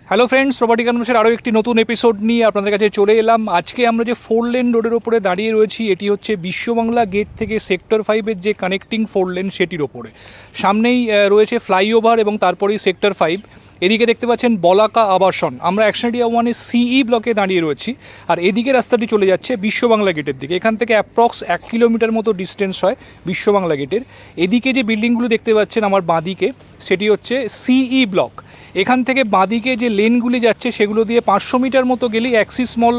Hello friends, property কনভার্সের আরও একটি নতুন এপিসোড নিয়ে আপনাদের কাছে চলে এলাম। আজকে আমরা যে 4 লেন রোডের ওপরে দাঁড়িয়ে রয়েছি, এটি হচ্ছে বিশ্ববাংলা গেট থেকে সেক্টর 5-এর যে কানেক্টিং 4 লেন সেটির ওপরে। সামনেই রয়েছে ফ্লাইওভার এবং তারপরেই সেক্টর 5। এদিকে দেখতে পাচ্ছেন বলাকা আবাসন। আমরা অ্যাকশনারিয়া 1-এর সিই ব্লকে দাঁড়িয়ে রয়েছি, আর এদিকে রাস্তাটি চলে যাচ্ছে বিশ্ববাংলা গেটের দিকে। এখান থেকে অ্যাপ্রক্স 1 কিলোমিটার মতো ডিস্টেন্স হয় বিশ্ববাংলা গেটের। এদিকে যে বিল্ডিংগুলো দেখতে পাচ্ছেন আমার বাঁদিকে, সেটি হচ্ছে সিই ব্লক। এখান থেকে বাঁদিকে যে লেনগুলি যাচ্ছে সেগুলো দিয়ে 500 মিটার মতো গেলেই অ্যাক্সিস মল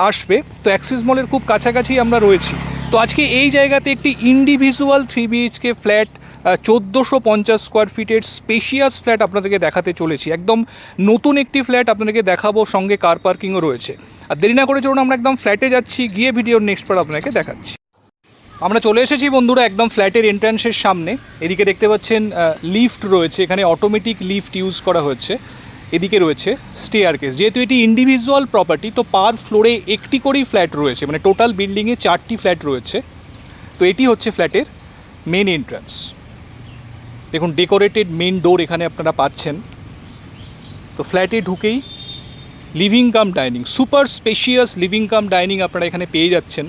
আসবে। তো অ্যাক্সিস মলের খুব কাছাকাছি আমরা রয়েছি। তো আজকে এই জায়গাতে একটি ইন্ডিভিজুয়াল 3 BHK ফ্ল্যাট, 1450 স্কোয়ার ফিটের স্পেশিয়াস ফ্ল্যাট আপনাদেরকে দেখাতে চলেছি। একদম নতুন একটি ফ্ল্যাট আপনাদেরকে দেখাবো, সঙ্গে কার পার্কিংও রয়েছে। আর দেরি না করে চলুন আমরা একদম ফ্ল্যাটে যাচ্ছি, গিয়ে ভিডিওর নেক্সট পার্ট আপনাকে দেখাচ্ছি। আমরা চলে এসেছি বন্ধুরা একদম ফ্ল্যাটের এন্ট্রান্সের সামনে। এদিকে দেখতে পাচ্ছেন লিফট রয়েছে, এখানে অটোমেটিক লিফট ইউজ করা হয়েছে। এদিকে রয়েছে স্টেয়ারকেস। যেহেতু এটি ইন্ডিভিজুয়াল প্রপার্টি, তো পার ফ্লোরে একটি করেই ফ্ল্যাট রয়েছে, মানে টোটাল বিল্ডিংয়ে 4টি ফ্ল্যাট রয়েছে। তো এটি হচ্ছে ফ্ল্যাটের মেন এন্ট্রান্স। দেখুন ডেকোরেটেড মেন ডোর এখানে আপনারা পাচ্ছেন। তো ফ্ল্যাটে ঢুকেই living cum dining, super spacious living cum dining আপনারা এখানে পেয়ে যাচ্ছেন।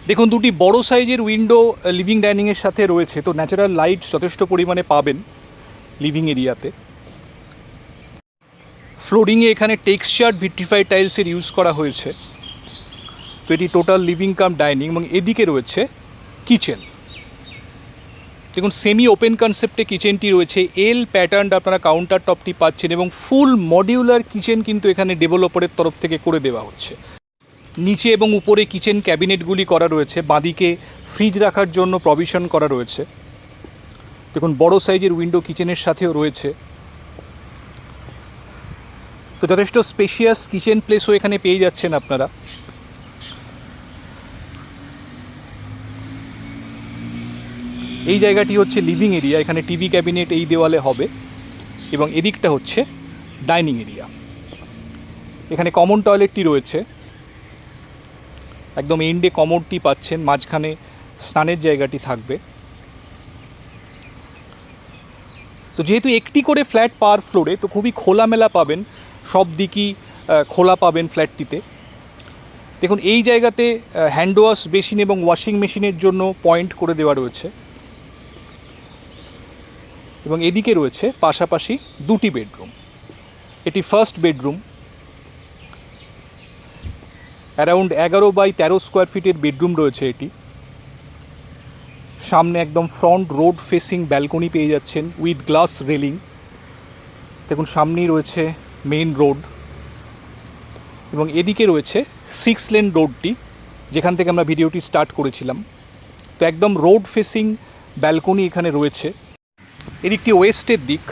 দেখুন দুটি বড় সাইজের উইন্ডো লিভিং ডাইনিংয়ের সাথে রয়েছে। তো ন্যাচারাল লাইট যথেষ্ট পরিমাণে পাবেন লিভিং এরিয়াতে। ফ্লোরিংয়ে এখানে টেক্সচার ভিট্রিফাইড টাইলসের ইউজ করা হয়েছে। তো এটি টোটাল লিভিং কাম ডাইনিং, এবং এদিকে রয়েছে কিচেন। দেখুন সেমি ওপেন কনসেপ্টে কিচেনটি রয়েছে। এল প্যাটার্ন আপনারা কাউন্টার টপটি পাচ্ছেন, এবং ফুল মডিউলার কিচেন কিন্তু এখানে ডেভেলপারের তরফ থেকে করে দেওয়া হচ্ছে। নিচে এবং উপরে কিচেন ক্যাবিনেটগুলি করা রয়েছে। বাঁদিকে ফ্রিজ রাখার জন্য প্রভিশন করা রয়েছে। দেখুন বড় সাইজের উইন্ডো কিচেনের সাথেও রয়েছে। তো যথেষ্ট স্পেশিয়াস কিচেন প্লেসও এখানে পেয়ে যাচ্ছেন আপনারা। এই জায়গাটি হচ্ছে লিভিং এরিয়া, এখানে টিভি ক্যাবিনেট এই দেওয়ালে হবে, এবং এদিকটা হচ্ছে ডাইনিং এরিয়া। এখানে কমন টয়লেটটি রয়েছে, একদম এন্ডে কমোডটি পাচ্ছেন, মাঝখানে স্নানের জায়গাটি থাকবে। তো যেহেতু একটি করে ফ্ল্যাট পার ফ্লোরে, তো খুবই খোলামেলা পাবেন, সব দিকই খোলা পাবেন ফ্ল্যাটটিতে। দেখুন এই জায়গাতে হ্যান্ড ওয়াশ বেসিন এবং ওয়াশিং মেশিনের জন্য পয়েন্ট করে দেওয়া রয়েছে, এবং এদিকে রয়েছে পাশাপাশি 2টি বেডরুম। এটি first bedroom, around 11x13 square ফিটের বেডরুম রয়েছে এটি। সামনে একদম ফ্রন্ট রোড ফেসিং ব্যালকনি পেয়ে যাচ্ছেন উইথ গ্লাস রেলিং। দেখুন সামনেই রয়েছে মেইন রোড, এবং এদিকে রয়েছে 6 লেন রোডটি, যেখান থেকে আমরা ভিডিওটি স্টার্ট করেছিলাম। তো একদম রোড ফেসিং ব্যালকনি এখানে রয়েছে। এদিকটি ওয়েস্টের দিক,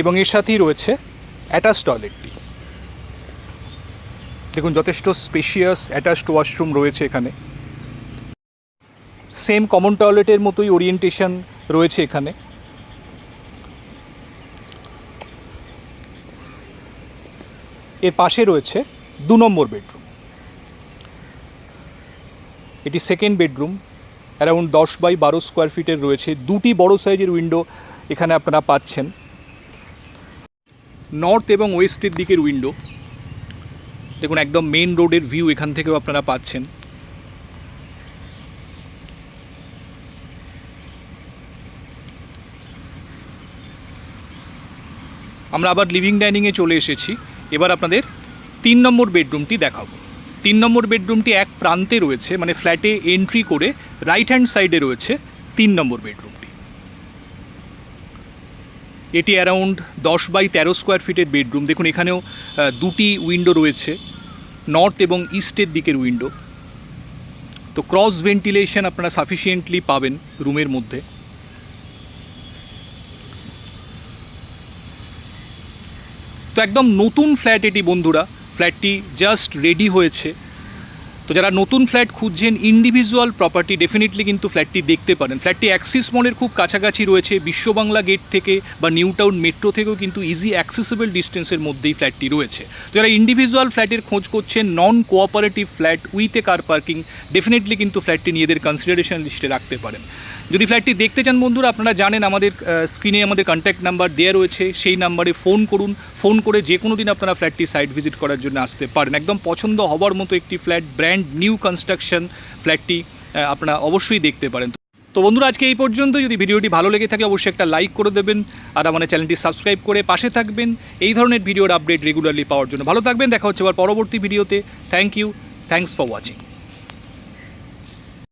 এবং এর সাথেই রয়েছে অ্যাটাচ টয়লেটটি। দেখুন যথেষ্ট স্পেশিয়াস অ্যাটাচড ওয়াশরুম রয়েছে এখানে। সেম কমন টয়লেটের মতোই ওরিয়েন্টেশন রয়েছে এখানে। এর পাশে রয়েছে 2 নম্বর বেডরুম। এটি second bedroom, around 10x12 square ফিটের রয়েছে। 2টি বড় সাইজের উইন্ডো এখানে আপনারা পাচ্ছেন। নর্থ এবং ওয়েস্টের দিকের উইন্ডো। দেখুন একদম মেন রোডের ভিউ এখান থেকেও আপনারা পাচ্ছেন। আমরা আবার লিভিং ডাইনিংয়ে চলে এসেছি। এবার আপনাদের 3 নম্বর বেডরুমটি দেখাবো। 3 নম্বর বেডরুমটি এক প্রান্তে রয়েছে, মানে ফ্ল্যাটে এন্ট্রি করে রাইট হ্যান্ড সাইডে রয়েছে 3 নম্বর বেডরুমটি। এটি অ্যারাউন্ড 10x13 স্কোয়ার ফিটের বেডরুম। দেখুন এখানেও 2টি উইন্ডো রয়েছে, নর্থ এবং ইস্টের দিকের উইন্ডো। তো ক্রস ভেন্টিলেশন আপনারা সাফিসিয়েন্টলি পাবেন রুমের মধ্যে। তো একদম নতুন ফ্ল্যাট এটি বন্ধুরা। ফ্ল্যাটটি জাস্ট রেডি হয়েছে। তো যারা নতুন ফ্ল্যাট খুঁজছেন ইন্ডিভিজুয়াল প্রপার্টি ডেফিনেটলি কিন্তু ফ্ল্যাটটি দেখতে পারেন। ফ্ল্যাটটি অ্যাক্সিস মলের খুব কাছাকাছি রয়েছে, বিশ্ববাংলা গেট থেকে বা নিউ টাউন মেট্রো থেকেও কিন্তু ইজি অ্যাক্সেসিবল ডিস্টেন্সের মধ্যেই ফ্ল্যাটটি রয়েছে। তো যারা ইন্ডিভিজুয়াল ফ্ল্যাটের খোঁজ করছেন, নন cooperative flat with a car parking, definitely কিন্তু ফ্ল্যাটটি নিজেদের কনসিডারেশন লিস্টে রাখতে পারেন। যদি ফ্ল্যাটটি দেখতে চান বন্ধুরা, আপনারা জানেন আমাদের স্ক্রিনে আমাদের কন্ট্যাক্ট নাম্বার দেওয়া রয়েছে, সেই নাম্বারে ফোন করুন। ফোন করে যে কোনো দিন আপনারা ফ্ল্যাটটি সাইট ভিজিট করার জন্য আসতে পারেন। একদম পছন্দ হওয়ার মতো একটি ফ্ল্যাট, ব্র্যান্ড নিউ কনস্ট্রাকশন ফ্ল্যাটটি আপনারা অবশ্যই দেখতে পারেন। তো বন্ধুরা, আজকে এই পর্যন্ত। যদি ভিডিওটি ভালো লেগে থাকে অবশ্যই একটা লাইক করে দেবেন আর আমাদের চ্যানেলটি সাবস্ক্রাইব করে পাশে থাকবেন এই ধরনের ভিডিওর আপডেট রেগুলারলি পাওয়ার জন্য। ভালো থাকবেন, দেখা হচ্ছে আবার পরবর্তী ভিডিওতে। Thank you, thanks for watching.